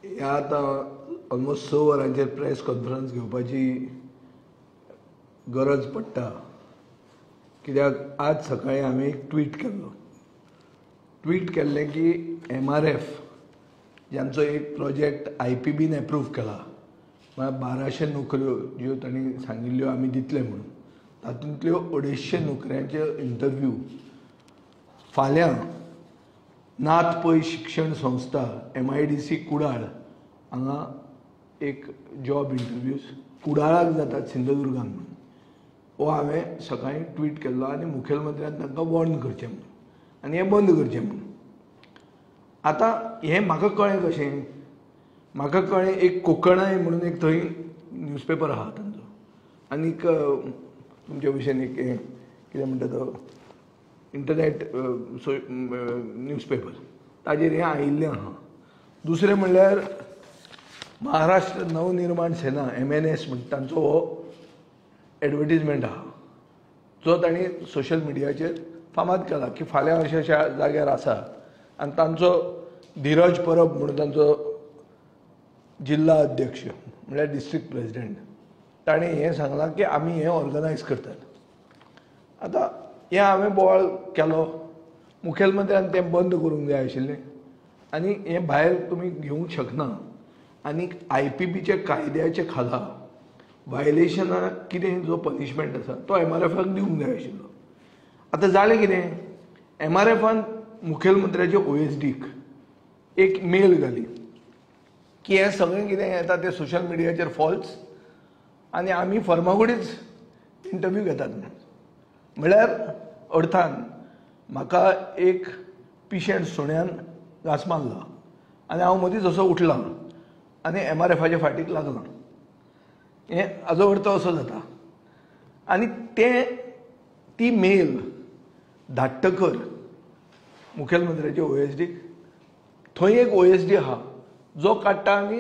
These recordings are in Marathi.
ह्या आतां ऑलमोस्ट 6 वरांचेर प्रेस कॉन्फरन्स घेवपाची गरज पडटा, कित्याक आज सकाळी हांवें एक ट्वीट केल्लें की MRF ज्यांचो एक प्रोजेक्ट IPBन एप्रूव केला, म्हळ्यार 1200 नोकऱ्यो ज्यो तांणी सांगिल्ल्यो आमी दितले म्हणून, तातूंतल्यो 250 नोकऱ्यांचे इंटरव्यू फाल्यां नाथ पै शिक्षण संस्था MIDC कुडाळ हांगा एक जॉब इंटरव्यूज कुडाळाक जातात सिंधुदुर्गान म्हणून, हो हांवें सकाळीं ट्वीट केल्लो आनी मुखेलमंत्र्यान तांकां वॉर्न करचें म्हणून आनी हें बंद करचें म्हणून. आतां हें म्हाका कळ्ळें कशें, म्हाका कळ्ळें एक कोंकणाय म्हणून एक थंय न्यूजपेपर आहा तांचो, आनीक तुमच्या भशेन एक कितें म्हणटा तो इंटरनेट न्यूजपेपर, ताजेर हें आयिल्लें आहा. दुसरें म्हणल्यार महाराष्ट्र नवनिर्माण सेना MNS म्हणटा तांचो हो एडवर्टिजमेंट आहा, जो तांणी सोशल मिडियाचेर फामाद केला की फाल्यां अशा अशा जाग्यार आसा. आनी तांचो धीरज परब म्हणून तांचो जिल्ला अध्यक्ष म्हणल्यार डिस्ट्रिक्ट प्रेसिडेंट, ताणें हें सांगलां की आमी हें ऑर्गनायज करतात. आतां हें हांवें बोवाळ केलो, मुखेलमंत्र्यान तें बंद करूंक जाय आशिल्लें आनी हें भायर तुमी घेवंक शकना. आनीक IPBचे कायद्याचे खाला वायलेशनाक कितें जो पनिशमेंट आसा तो MRFाक दिवंक जाय आशिल्लो. आतां जालें कितें, MRFान मुखेलमंत्र्याचे OSDक एक मेल घाली की हें सगळें कितें येता तें सोशल मिडियाचेर फॉल्स आनी आमी फर्मागुडीच इंटरव्यू घेतात म्हणून. म्हळ्यार अर्थान म्हाका एक पिशेंट सुण्यान घास मारला आनी हांव मदींच असो उठलां आनी MRFाच्या फाटीक लागलां, हें हाजो अर्थ असो जाता. आनी ती मेल धाडटकर मुखेलमंत्र्याचे OSDक थंय एक OSD आहा जो काडटा आनी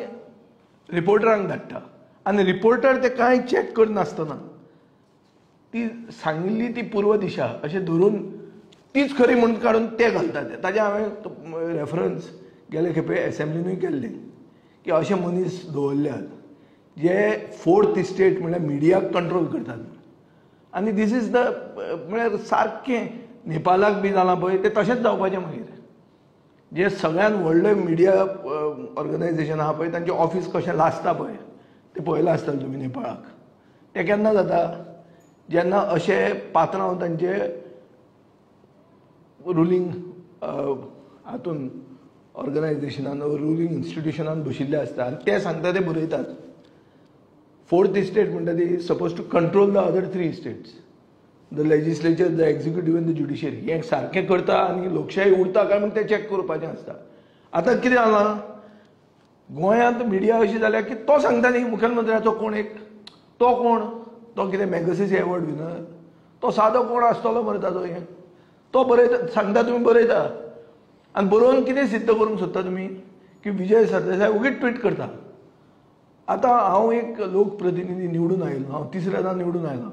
रिपोर्टरांक धाडटा, आनी रिपोर्टर ते कांय चॅक करनासतना ती सांगिल्ली ती पूर्व दिशा अशें धरून तीच खरी म्हणून काडून ते घालतात. ताजें हांवें रेफरन्स गेले खेपे एसेंब्लीनूय केल्लें की अशे मनीस दवरल्यात जे 4th इस्टेट म्हळ्यार मिडियाक कंट्रोल करतात. आनी दीस इज द म्हळ्यार सारकें नेपालाक बी जालां पळय तें तशेंच जावपाचें. मागीर जे सगळ्यान व्हडलें मिडिया ऑर्गनायजेशन आहा पळय तांचें ऑफीस कशें लासता पळय तें पळयलां आसतलें तुमी नेपाळाक. तें केन्ना जाता, जेन्ना अशे पात्रांव तांचे रुलींग हातून ऑर्गनायजेशनान रुलींग इन्स्टिट्युशनान बशिल्ले आसता आनी ते सांगता ते बरयतात. 4th इस्टेट म्हणटा ती suppose to control the other 3 estates, the legislature, the executive and the judiciary. हें सारकें करता आनी लोकशाही उरता काय म्हण तें चॅक करपाचें आसता. आतां कितें जालां, गोंयांत मिडिया अशी जाल्या की तो सांगता न्ही मुखेलमंत्र्याचो कोण एक, तो कोण, तो कितें मॅगसेसे एवॉर्ड विनर, तो सादो कोण आसतलो मरे ताचो, हें तो बरयता, सांगता तुमी बरयता आनी बरोवन कितें सिद्ध करूंक सोदता तुमी की विजय सरदेसाय उगीच ट्वीट करता. आतां हांव एक लोकप्रतिनिधी निवडून आयलो, हांव 3ऱ्यांदा निवडून आयलां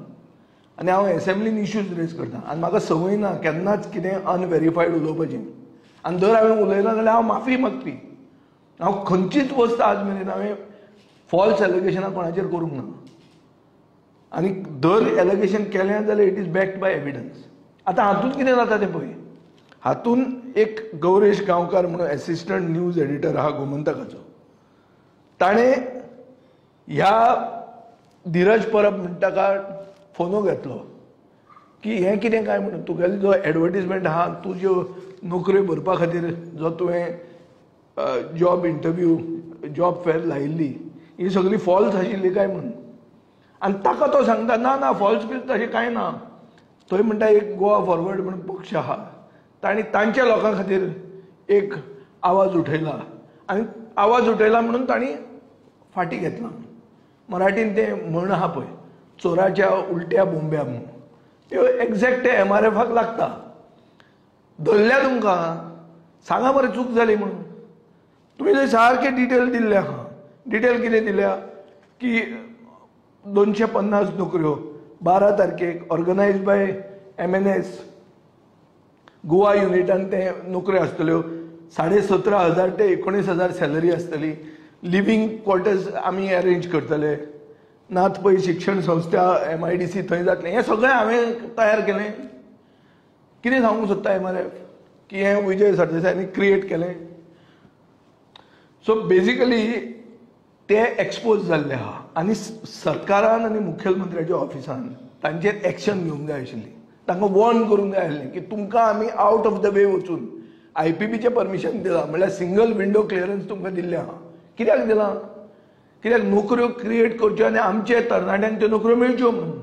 आनी हांव एसेंब्लीन इश्यूज रेज करता आनी म्हाका संवय ना केन्नाच कितें अनव्हेरीफायड उलोवपाची. आनी जर हांवें उलयलां जाल्यार हांव माफी मागपी. हांव खंयचीच वस्त आज मेरेन हांवें फॉल्स एलिगेशनां कोणाचेर करूंक ना. आनी दर एलिगेशन केलें जाल्यार it is backed by evidence. आतां हातूंत कितें जाता तें पळय, हातूंत एक गौरेश गांवकार म्हणून एसिस्टंट न्यूज एडिटर आहा गोमंतकाचो, ताणें ह्या धीरज परब म्हणटा ताका फोनो घेतलो की हें कितें काय म्हणून, तुगेलो जो एडवर्टिजमेंट आहा, तुज्यो नोकऱ्यो भरपा खातीर जो तुवें जॉब इंटरव्यू जॉब फेर लायिल्ली ही सगळी फॉल्स आशिल्ली काय म्हणून. आनी ताका तो सांगता ना ना फॉल्स बील तशें कांय ना. थंय म्हणटा एक गोवा फॉरवर्ड म्हणून पक्ष आहा, तांणी तांच्या लोकां खातीर एक आवाज उठयला आनी आवाज उठयला म्हणून तांणी फाटी घेतला. मराठीन तें म्हण आहा पळय, चोराच्या उलट्या बोंब्या म्हणून, त्यो एक्झॅक्ट ते MRFाक लागता. धरल्या तुमकां, सांगा मरे चूक जाली म्हणून. तुमी थंय सारके डिटेल दिल्ले आहा. डिटेल कितें दिल्या की 250 नोकऱ्यो 12 तारखेक ऑर्गनायज बाय MNS गोवा युनिटान ते नोकऱ्यो आसतल्यो. 17,500 ते 19,000 सॅलरी आसतली. लिव्हिंग क्वॉर्टर्स आमी अरेंज करतले, नात पळय शिक्षण संस्था MIDC थंय जातलें, हें सगळें हांवें तयार केलें. कितें सांगूंक सोदता MRF की हें विजय सरदेसायांनी क्रिएट केलें. सो बेसिकली ते एक्सपोज जाल्ले आहा आनी सरकारान आनी मुखेलमंत्र्याच्या ऑफिसान तांचेर एक्शन घेवंक जाय आशिल्ली, तांकां वॉर्न करूंक जाय आसलें की तुमकां आमी आउट ऑफ द वे वचून IPBचें परमिशन दिलां, म्हळ्यार सिंगल विंडो क्लियरन्स तुमकां दिल्लें आहा. कित्याक दिलां? कित्याक नोकऱ्यो क्रिएट करच्यो आनी आमचे तरणाट्यांक त्यो नोकऱ्यो मेळच्यो म्हणून.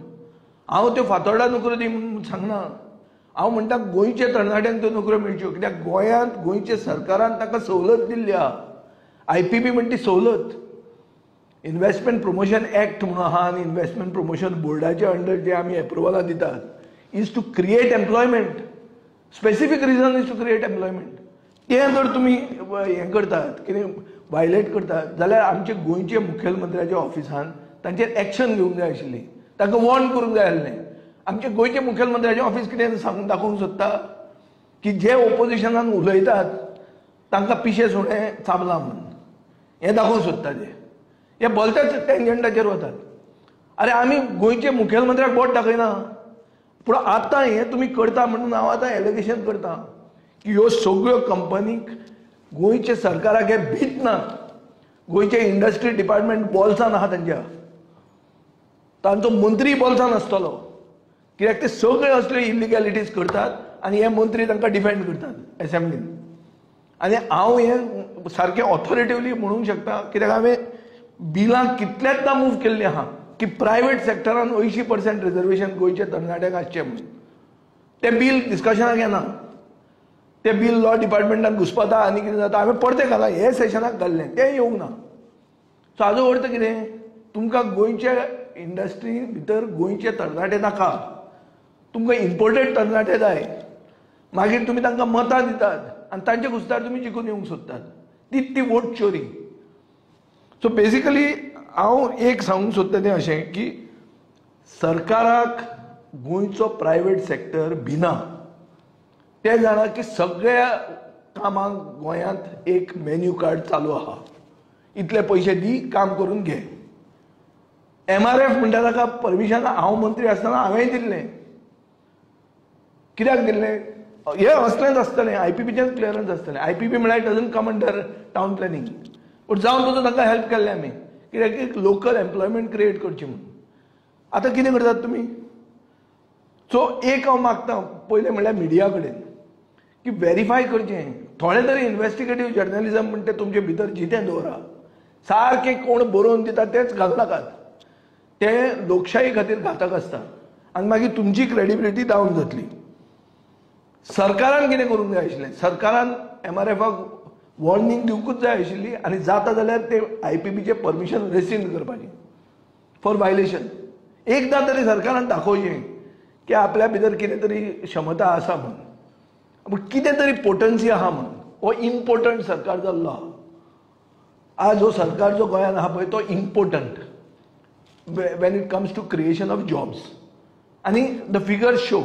हांव त्यो फातोर्डा नोकऱ्यो दी म्हणून सांगना, हांव म्हणटा गोंयचे तरणाट्यांक त्यो नोकऱ्यो मेळच्यो. कित्याक गोंयांत गोंयच्या सरकारान ताका सवलत दिल्ली आहा. IPB म्हणटा ती सवलत इन्व्हेस्टमेंट प्रमोशन एक्ट म्हणून आहा आनी इन्व्हेस्टमेंट प्रमोशन बोर्डाच्या अंडर जे आमी एप्रुवलां दितात is to create employment. Specific reason is to create employment. तें जर तुमी हें करतात, कितें वायलेट करतात, जाल्यार आमचे गोंयचे मुखेलमंत्र्याच्या ऑफिसान तांचेर एक्शन घेवंक जाय आशिल्ली, तांकां वॉर्न करूंक जाय आसलें. आमचे गोंयचे मुखेलमंत्र्याचें ऑफिस कितें सांगून दाखोवंक सोदता की जे ओपोजिशनान उलयतात तांकां पिशे सुणे चाबला म्हणून, हें दाखोवंक सोदता ते. हे बोलतेच टँजंटाचेर वतात. अरे आमी गोंयचे मुखेलमंत्र्याक बोट दाखयना, पूण आतां हें तुमी करता म्हणून हांव आतां एलिगेशन करता की ह्यो सगळ्यो कंपनीक गोंयच्या सरकाराक हे भीत ना. गोंयचे इंडस्ट्री डिपार्टमेंट बोल्सान आहा तांच्या, तांचो मंत्री बोल्सान आसतलो, कित्याक ते सगळे असल्यो इलिगॅलिटीज करतात आनी हे मंत्री तांकां डिफेंड करतात एसेंब्लीन. आनी हांव हें सारकें ऑथॉरिटिवली म्हणूंक शकता, कित्याक हांवें बिलां कितलेंचदां मूव केल्लीं आहा की प्रायवेट सेक्टरान 80% रिजर्वेशन गोंयच्या तरणाट्यांक आसचें म्हणून. तें बील डिस्कशनाक येना, तें बील लॉ डिपार्टमेंटान घुस्पता आनी कितें जाता. हांवें परतें घालां, हे सेशनाक घाल्लें, तें येवंक ना. सो हाजो अर्थ कितें, तुमकां गोंयच्या इंडस्ट्री भितर गोंयचे तरणाटे नाका, तुमकां इम्पोर्टेड तरणाटे जाय. मागीर तुमी तांकां मतां दितात आनी तांचे घुस्तार तुमी जिखून येवंक सोदतात. ती वोट चोरी. सो बेसिकली हांव एक सांगूंक सोदता तें अशें की सरकाराक गोंयचो प्रायवेट सेक्टर भिना. ते जाणा की सगळ्या कामांक गोंयांत एक मेन्यू कार्ड चालू आहा, इतले पयशे दी, काम करून घे. MRF म्हणटा ताका परमिशन हांव मंत्री आसतना हांवेंय दिल्लें. कित्याक दिल्लें? हे असलेंच आसतलें, IPBचेंच क्लियरन्स आसतलें. IPB म्हळ्यार doesn't come under town planning. पूण जावन सुद्दां तांकां हेल्प केल्लें आमी, कित्याक एक लोकल एम्प्लॉयमेंट क्रिएट करची म्हणून. आतां कितें करतात तुमी? सो एक हांव मागता पयलें म्हणल्यार मिडिया कडेन की व्हेरीफाय करचें. थोडें तरी इन्व्हेस्टिगेटीव जर्नलिझम म्हणटा तुमचे भितर जितें दवरा. सारकें कोण बरोवन दिता तेंच घालूं नाकात, तें लोकशाही खातीर घातक आसता आनी मागीर तुमची क्रेडिबिलिटी डावन जातली. सरकारान कितें करूंक जाय आशिल्लें? सरकारान MRFाक वॉर्निंग दिवंकूच जाय आशिल्ली आनी जाता जाल्यार ते IPBचें परमिशन रेसिंड करपाचें फॉर वायलेशन. एकदां तरी सरकारान दाखोवचें की आपल्या भितर कितें तरी क्षमता आसा म्हणून, पूण कितें तरी पोटन्सी आहा म्हणून. हो इम्पोर्टंट सरकार जाल्लो आहा. आज हो सरकार जो गोंयांत आहा पळय तो important when it comes to creation of jobs. And the figures show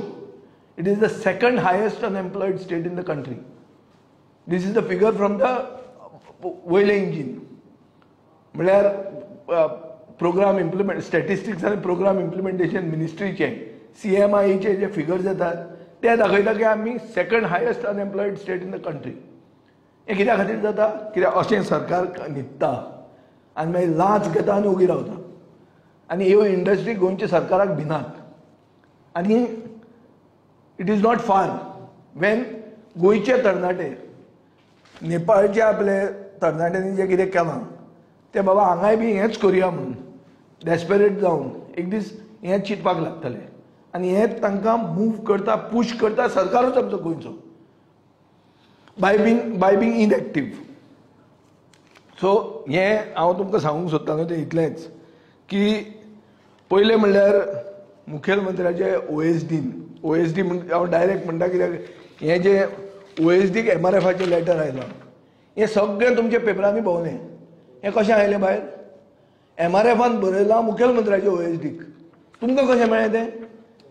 it is the second highest unemployed state in the country. This is the figure from the Whale Engine. म्हळ्यार प्रोग्राम इम्प्लिमेंट स्टॅटिस्टिक्स आनी प्रोग्राम इम्प्लिमेंटेशन मिनिस्ट्रीचे CMIचे जे फिगर्स येतात ते दाखयता की आमी second highest unemployed state in the country. हे कित्या खातीर जाता? कित्याक अशें सरकार न्हिदता आनी मागीर लांच घेता आनी उगी रावता. आनी ह्यो इंडस्ट्री गोंयच्या सरकाराक भिनात. आनी it is not far Wien गोंयचे तरणाटे नेपाळचे आपले तरणाट्यांनी जे कितें केलां ते बाबा हांगाय बी हेंच करुया म्हणून डेस्पेरेट जावन एक दीस हें चिंतपाक लागतलें आनी हें तांकां मूव करता, पुश करता सरकारूच आमचो गोंयचो बाय बींग इनएक्टीव. सो हें हांव तुमकां सांगूंक सोदतालो तें इतलेंच की पयलें म्हणल्यार मुखेलमंत्र्याचे OSD म्हणटा हांव डायरेक्ट म्हणटा, कित्याक हें जे OSDक MRFाचें लेटर आयलां हें सगळें तुमच्या पेपरांनी भोंवलें. हें कशें आयलें भायर? MRFान बरयलां मुखेलमंत्र्याचे OSDक. तुमकां कशें मेळ्ळें तें?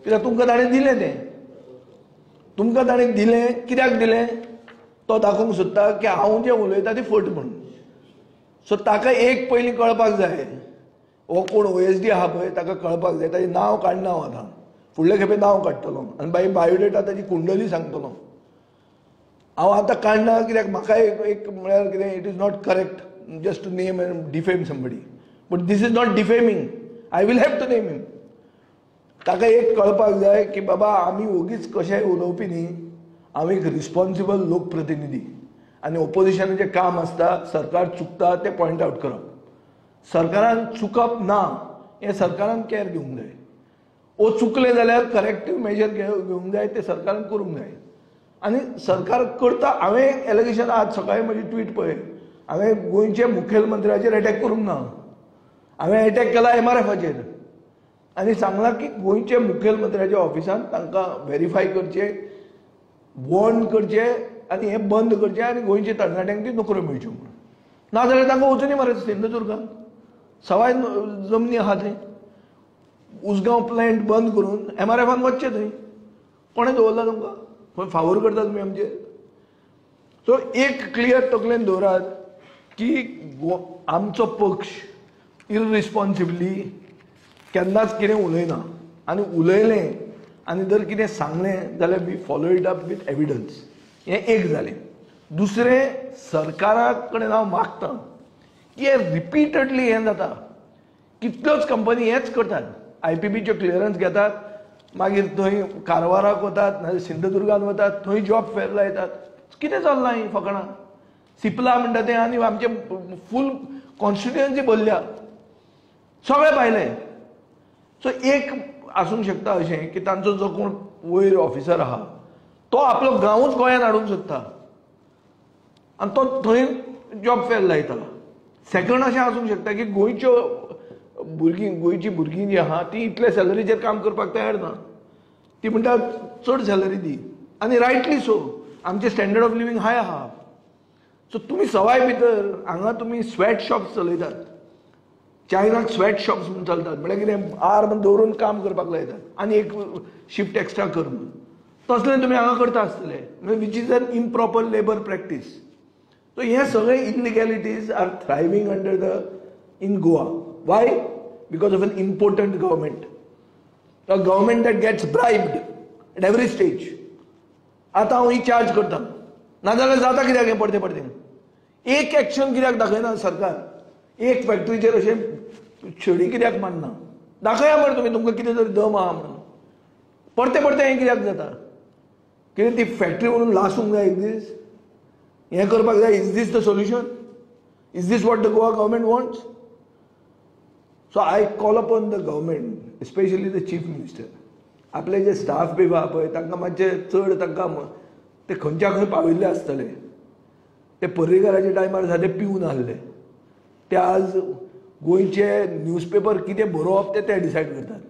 कित्याक तुमकां ताणें दिलें तें. तुमकां ताणें दिलें, कित्याक दिलें तो दाखोवंक सोदता की हांव जें उलयतां ती फट म्हणून. सो ताका एक पयलीं कळपाक जाय हो कोण OSD आहा पळय ताका कळपाक जाय ताचें नांव काडना हांव आतां फुडले खेपे नांव काडटलो आनी बाय बायोडेटा ताची कुंडली सांगतलो हांव आतां काडना कित्याक म्हाका एक म्हळ्यार कितें it is not correct just to name and defame somebody but this is not defaming I will have to name him ताका एक कळपाक जाय की बाबा आमी ओगीच कशेंय उलोवपी न्ही हांव एक रिस्पॉन्सिबल लोकप्रतिनिधी आनी ओपोजिशनाचें काम आसता सरकार चुकता तें पॉयंट आवट करप सरकारान चुकप ना हें सरकारान केअर घेवंक जाय ओ चुकले जाल्यार करेक्टीव मेजर घेवंक जाय ते सरकारान करूंक जाय आनी सरकार करता हांवें एलिगेशन आज सकाळीं म्हजी ट्वीट पळय हांवें गोंयचे मुखेलमंत्र्याचेर अटॅक करूंक ना हांवें अटॅक केला MRFचेर आनी सांगलां की गोंयचे मुखेलमंत्र्याच्या ऑफिसान तांकां व्हेरीफाय करचें वॉर्न करचें आनी हें बंद करचें आनी गोंयच्या तरणाट्यांक ती नोकऱ्यो मेळच्यो म्हणून नाजाल्यार तांकां वचूंदी मरे सिंधुदुर्गांत सवाय जमनी आहा थंय उसगांव प्लॅंट बंद करून MRFान वचचें थंय कोणें दवरला तुमकां खंय फावोर करता तुमी आमचेर सो एक क्लियर तकलेन दवरात की आमचो पक्ष इररिस्पॉन्सिबली केन्नाच कितें उलयना आनी उलयलें आनी जर कितें सांगलें जाल्यार we follow it up with evidence हें एक जालें दुसरें सरकारा कडेन हांव मागतां की हें रिपिटेडली हें जाता कितल्योच कंपनी हेंच करतात IPBच्यो क्लियरन्स घेतात मागीर थंय कारवाराक वतात नाजाल्यार सिंधुदुर्गांत वतात थंय जॉब फेर लायतात कितें चल्लां ही फकाणां सिप्ला म्हणटा तें आनी आमचे फूल कॉन्स्टिट्युएन्सी भरल्या सगळे भायले सो एक आसूंक शकता अशें की तांचो जो कोण वयर ऑफिसर आहा तो आपलो गांवूच गोंयांत हाडूंक सोदता आनी तो थंय जॉब फेर लायता सेकंड अशें आसूंक शकता की गोंयच्यो गोंयचीं भुरगीं जीं आहा ती इतले सॅलरीचेर काम करपाक तयार ना ती म्हणटा चड सॅलरी दी आनी रायटली सो आमचे स्टँडर्ड ऑफ लिवींग हाय आहा सो तुमी सवाय भितर हांगा तुमी स्वेट शॉप्स चलयतात चायनाक स्वेट शॉप्स म्हणून चलतात म्हळ्यार कितें आर म्हणून दवरून काम करपाक लायतात आनी एक शिफ्ट एक्स्ट्रा कर म्हणून तसलें तुमी हांगा करता आसतले which is an improper labour practice so हे सगळे illegalities are thriving under the in Goa why because of an important government a government that gets bribed at every stage आतां हांव ही चार्ज करता नाजाल्यार जाता कित्याक हें पडते पडते एक एक्शन कित्याक दाखयना सरकार एक फॅक्टरीचेर अशें छडी कित्याक मारना दाखया मरे तुमी तुमकां कितें तरी दम आहा म्हणून पडते पडते हें कित्याक जाता कितें ती फॅक्टरी म्हणून लासूंक जाय एक दीस हें करपाक जाय is this the solution is this what the Goa government wants so I call upon the government especially the chief minister आपले जे स्टाफ बी आहा पळय तांकां मातशें चड तांकां ते खंयच्या खंय पाविल्ले आसतले ते पर्रीकाराच्या टायमार सादे पिवन आसले ते आज गोंयचे न्यूजपेपर कितें बरोवप ते डिसायड करतात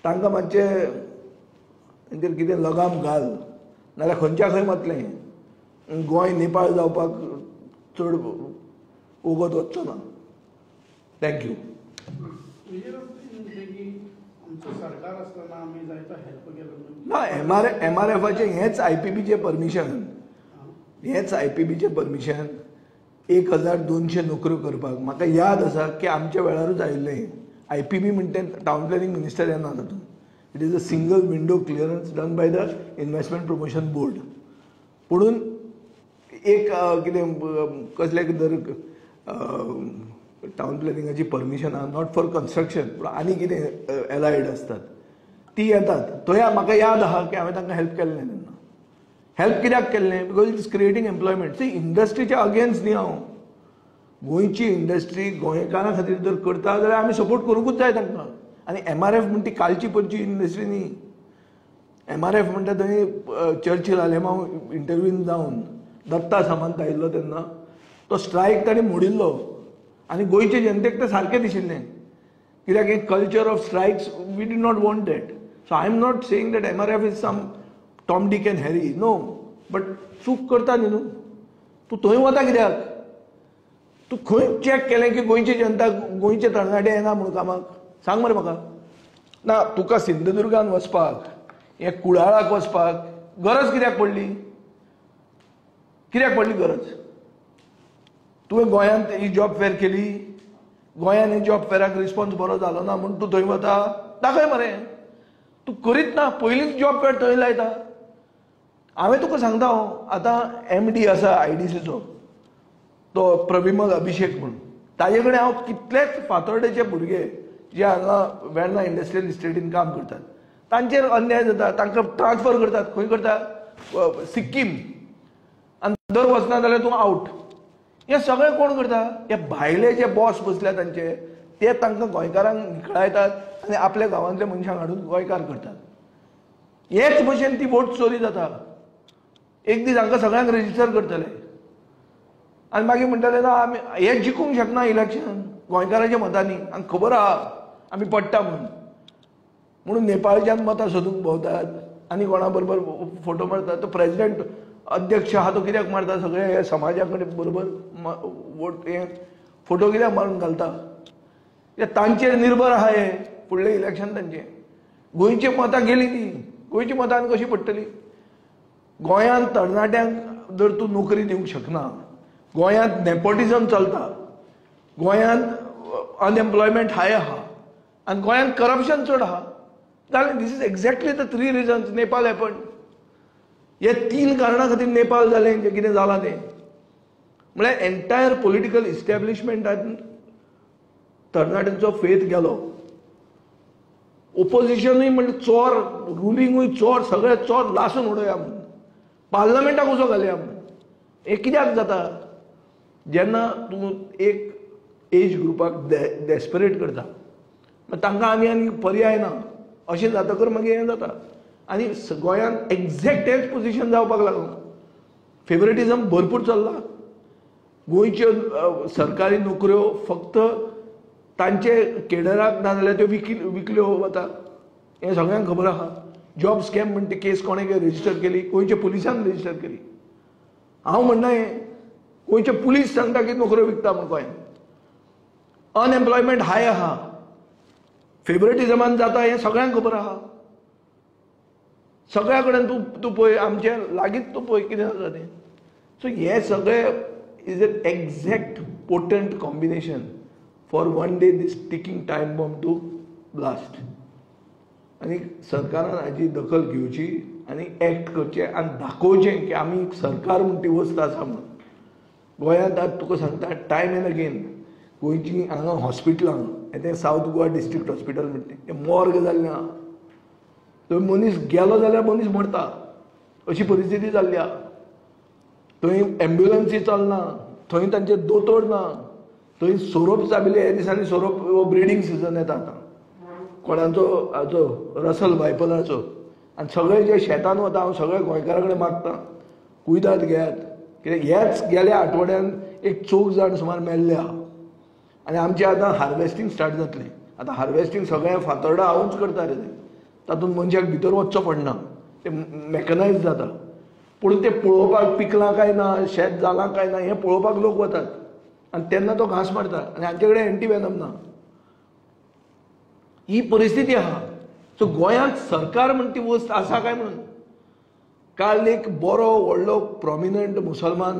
तांकां मातशें तांचेर कितें लगाम घाल नाल्यार खंयच्या खंय वतलें गोंय नेपाळ जावपाक चड वगत वचचो ना थँक्यू ना MRFाचें हेंच IPBचें परमिशन हेंच IPBचें परमिशन 1200 नोकऱ्यो करपाक म्हाका याद आसा की आमच्या वेळारूच आयिल्लें IPB म्हणटा टावन प्लॅनिंग मिनिस्टर येना तातूंत it is a single window clearance done by the investment promotion board पुणून एक कितें कसले दर टावन प्लॅनिंगाची परमिशन आहा नॉट फॉर कन्स्ट्रक्शन पूण आनी कितें एलायड आसतात ती येतात थंय म्हाका याद आहा की हांवें तांकां हेल्प केल्लें तेन्ना हेल्प कित्याक केल्लें because it is creating employment सी इंडस्ट्रीच्या अगेन्स्ट न्ही हांव गोंयची इंडस्ट्री गोंयकारां खातीर जर करता जाल्यार आमी सपोर्ट करूंकूच जाय तांकां आनी MRF म्हणटा ती कालची परची इंडस्ट्री न्ही MRF म्हणटा थंय चर्चिल आलेमांव इंटरव्यून जावन दत्ता सामंत आयिल्लो तेन्ना तो स्ट्रायक ताणें मोडिल्लो आनी गोंयचे जनतेक तें सारकें दिशिल्लें कित्याक एक culture of strikes we did not want that so I am not saying that MRF is some Tom Dick and Harry no but चूक करता न्ही न्हू तूं थंय वता कित्याक तूं खंय चॅक केलें की गोंयची जनता गोंयचे तरणाटे येना म्हणून कामाक सांग मरे म्हाका ना तुका सिंधुदुर्गान वचपाक हे कुडाळाक वचपाक गरज कित्याक पडली गरज तुवें गोंयांत ही जॉब फेर केली, गोंयान ही जॉब फेराक रिस्पॉन्स बरो जालो ना म्हणून तूं थंय वता, दाखय मरे. तूं करीत ना, पयलींच जॉब फेर थंय लायता. हांवें तुका सांगता आतां MD आसा IDCचो, तो प्रभिमल अभिषेक म्हणून, ताजे कडेन हांव कितलेच फातर्डेचे भुरगे जे हांगा वेर्ना इंडस्ट्रियल इस्टेटीन काम करतात तांचेर अन्याय जाता, तांकां ट्रान्सफर करतात. खंय करतात? सिक्कीम. आनी दर वचना जाल्यार तूं आवट. हे सगळें कोण करता? हे भायले जे बॉस बसल्या तांचे, ते तांकां गोंयकारांक निखळायतात आनी आपल्या गांवांतल्या मनशांक हाडून गोंयकार करतात. हेच भशेन ती वोट चोरी जाता. एक दीस हांकां सगळ्यांक रेजिस्टर करतले आनी मागीर म्हणटले ना आमी हे जिखूंक शकना इलेक्शन गोंयकारांच्या मतांनी, आनी खबर आहा आमी पडटा म्हणून नेपाळच्यान मतां सोदूंक भोंवतात आनी कोणा बरोबर फोटो मारतात. तो प्रेसिडेंट अध्यक्ष आहा तो कित्याक मारता? सगळे हे समाजा कडेन बरोबर वोट हे फोटो कित्याक मारून घालता? हे तांचेर निर्भर आहा हे फुडलें इलेक्शन तांचें. गोंयची मतां गेली ती, गोंयची मतां कशी पडटली? गोंयांत तरणाट्यांक जर तूं नोकरी दिवंक शकना, गोंयांत नेपोटिझम चलता, गोंयांत अनएम्प्लॉयमेंट हाय आहा आनी गोंयांत करप्शन चड आहा जाल्यार this is exactly the 3 reasons Nepal happen. हे 3 कारणां खातीर नेपाल जालें जें कितें जालां तें. म्हळ्यार एंटायर पॉलिटिकल इस्टॅब्लिशमेंटान तरणाट्यांचो फेथ गेलो. ओपोजिशनूय म्हणजे चोर, रुलिंगूय चोर, सगळे चोर लासून उडोवया म्हणून, पार्लमेंटाक उजो घालया म्हणून. हे कित्याक जाता? जेन्ना तूं एक एज ग्रुपाक डेस्परेट करता तांकां आनी पर्याय ना अशें जातकर मागीर हें जाता. आनी गोंयांत एक्झॅक्ट हेच पोजिशन जावपाक लागलां. फेवरेटिझम भरपूर चल्ला. गोंयच्यो सरकारी नोकऱ्यो फक्त तांचे केडराक ना जाल्यार त्यो विकल्यो वता. हें सगळ्यांक खबर आहा. जॉब स्कॅम म्हणटा ती केस कोणें रेजिस्टर केली? गोंयच्या पुलिसान रेजिस्टर केली. हांव म्हणना हें गोंयचे पुलीस सांगता की नोकऱ्यो विकता म्हणून गोंयांत. अनएम्प्लॉयमेंट हाय आहा, फेवरेटिझमान जाता हें सगळ्यांक खबर आहा. सगळ्या कडेन तूं पळय, आमचे लागींच तूं पळय कितें जाता तें. सो हे सगळें is an exact potent combination for one day this ticking time bomb to blast. आनी सरकारान हाची दखल घेवची आनी एक्ट करचें आनी दाखोवचें की आमी सरकार म्हणटा ती वस्त आसा म्हणून. गोंयांत आतां तुका सांगता टायम एंड अगेन गोंयची हांगा हॉस्पिटलां तें सावथ गोवा डिस्ट्रिक्ट हॉस्पिटल म्हणटा तें मॉर्ग जाल्लें आहा. थंय मनीस गेलो जाल्यार मनीस मरता अशी परिस्थिती जाल्ली आहा. थंय एम्ब्युलन्सी चलना, थंय तांचे दोतोर ना, थंय सोरोप चाबिले. हे दिसांनी सोरोप ब्रिडींग सिजन येता आतां कोणाचो हाचो रसल बायपलाचो. आनी सगळे जे शेतान वता हांव सगळे गोंयकारा कडेन मागता कुयदाद घेयात. कित्याक ह्याच गेल्या आठवड्यान एक 4 जाण सुमार मेल्ले आहा. आनी आमचें आतां हार्वेस्टींग स्टार्ट जातलें. आतां हार्वेस्टींग सगळें फातर्डा हांवूच करता रे तें. तातूंत मनशाक भितर वचचो पडना, तें मॅकनायज जाता. पूण तें पळोवपाक पिकलां काय ना, शेत जालां काय ना हें पळोवपाक लोक वतात आनी तेन्ना तो घास मारता. आनी हांचे कडेन एंटीवेनम ना. ही परिस्थिती आहा. सो गोंयांत सरकार म्हणटा ती वस्त आसा काय म्हणून. काल एक बरो व्हडलो प्रॉमिनंट मुसलमान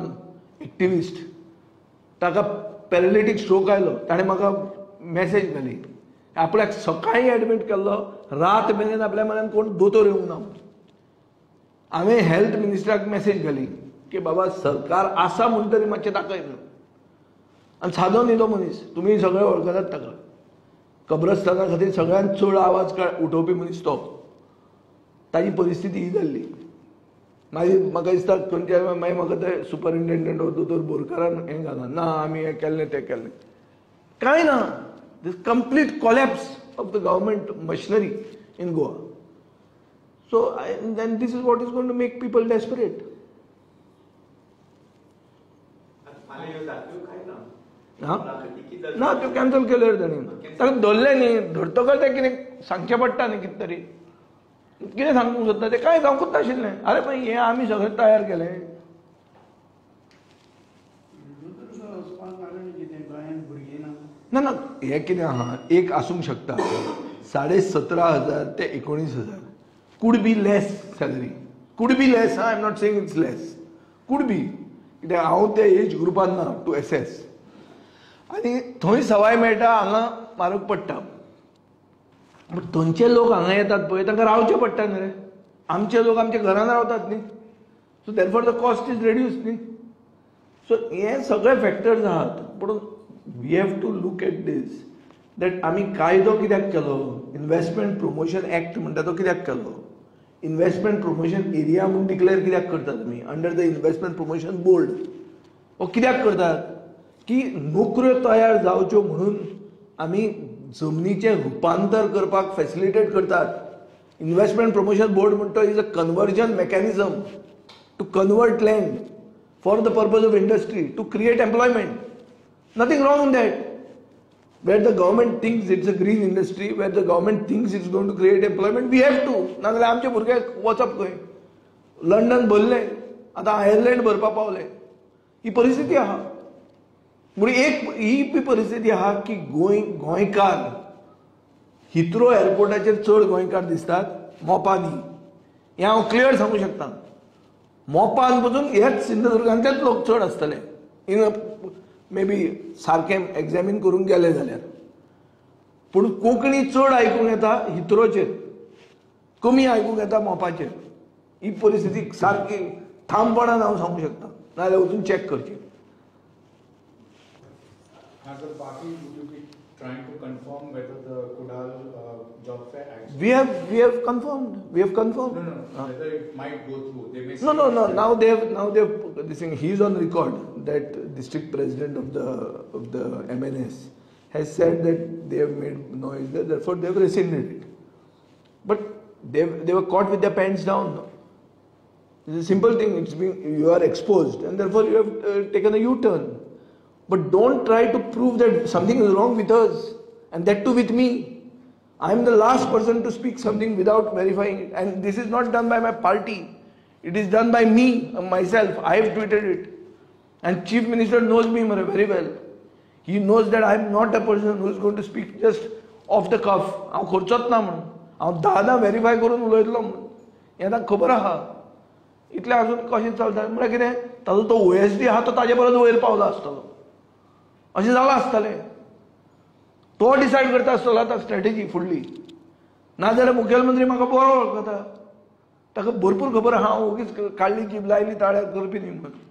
एक्टिविस्ट ताका पॅरालिटीक स्ट्रोक आयलो. ताणें म्हाका मॅसेज घाली. आपल्याक सकाळीं एडमीट केल्लो, रात मेरेन आपल्या म्हऱ्यान कोण दोतोर येवंक ना. हांवें हेल्थ मिनिस्टराक मॅसेज घाली की बाबा सरकार आसा म्हणटा तरी मातशें दाखय म्हणून. आनी सादो न्ही तो मनीस, तुमी सगळे वळखतात ताका. कब्रस्ताना खातीर सगळ्यांत चड आवाज उठोवपी मनीस तो. ताची परिस्थिती ही जाल्ली. मागीर म्हाका दिसता खंयच्या मागीर म्हाका ते सुपरिंटेंडंट दोतोर बोरकारान हें घालां ना आमी हें केल्लें तें केल्लें. कांय ना. This complete collapse of the government machinery in Goa. So then this is what is going to make people desperate. ना त्यो कॅन्सल केले तांणी. ताका धरले न्ही. धरतकच तें कितें सांगचें पडटा न्ही कितें तरी. कितें सांगूंक सोदता तें कांय जावंकूच नाशिल्लें. आरे पण हें आमी सगळें तयार केलें. ना ना हें कितें आहा एक आसूंक शकता 17,500 ते 19,000 could be less salary. Could be less. I am not saying it's less. Could be. कित्याक हांव त्या एज ग्रुपान ना टू एसेस. आनी थंय सवाय मेळटा हांगा म्हारग पडटा. बट थंयचे लोक हांगा येतात पळय तांकां रावचें पडटा न्ही रे. आमचे लोक आमच्या घरान रावतात न्ही. So therefore the cost is reduce न्ही. सो हे सगळे फॅक्टर्स आहात. पूण we have to look at this that आमी कायदो कित्याक केलो. इन्व्हेस्टमेंट प्रमोशन एक्ट म्हणटा तो कित्याक केलो. इन्व्हेस्टमेंट प्रमोशन एरिया म्हणून डिक्लेअर कित्याक करतात आमी under the investment promotion board. हो कित्याक करतात की नोकऱ्यो तयार जावच्यो म्हणून आमी जमनीचें रुपांतर करपाक फॅसिलिटेट करतात. इन्व्हेस्टमेंट प्रमोशन बोर्ड म्हणटा is a conversion mechanism to convert land for the purpose of industry to create employment. Nothing wrong in that. Where the government thinks it's a green industry, where the government thinks it's going to create employment, we have to. नाजाल्यार आमचे भुरगे वचप खंय. लंडन भरले, आतां आयर्लंड भरपा पावले. ही परिस्थिती आहा. म्हणून एक ही परिस्थिती आहा की गोंयकार हिथ्रो एअरपोर्टाचेर चड गोंयकार दिसतात मोपांनी. हें हांव क्लियर सांगू शकता. मोपान पसून हेच सिंधुदुर्गांतलेच लोक चड आसतले. मे बी सारकें एग्जामीन करून गेले जाल्यार. पूण कोंकणी चड आयकूंक येता हिथ्रोचेर, कमी आयकूंक येता मोपाचेर. ही परिस्थिती सारकी ठामपणान हांव सांगूंक शकता. नाजाल्यार वचून चॅक करचें. As a party, would you be trying to confirm whether the Kudal job fair actually... We have confirmed. We have confirmed. No. Whether it might go through. They may No. Now they have this thing. He is on record that district president of the MNS has said that they have made noise there. Therefore, they have rescinded it. But they were caught with their pants down. No? It's a simple thing. You are exposed, and therefore you have taken a U-turn. But don't try to prove that something is wrong with us, and that too with me. I am the last person to speak something without verifying it. And this is not done by my party. It is done by me, myself. I have tweeted it. And Chief Minister knows me very well. He knows that I am not a person who is going to speak just off the cuff. हांव खर्चोच ना म्हणून. हांव दादा व्हेरीफाय करून उलयतलो म्हणून. हें ताका खबर आहा. इतलें आसून कशें चलता म्हळ्यार कितें ताजो तो OSD आहा तो ताजे परस वयर पावलो आसतलो. अशें जालां आसतलें. तो डिसायड करता आसतलो आतां स्ट्रॅटेजी फुडली. नाजाल्यार मुखेलमंत्री म्हाका बरो वळखता. ताका भरपूर खबर आहा हांव ओगीच काडली जीब लायली ताळ्यार करपी न्ही म्हणून.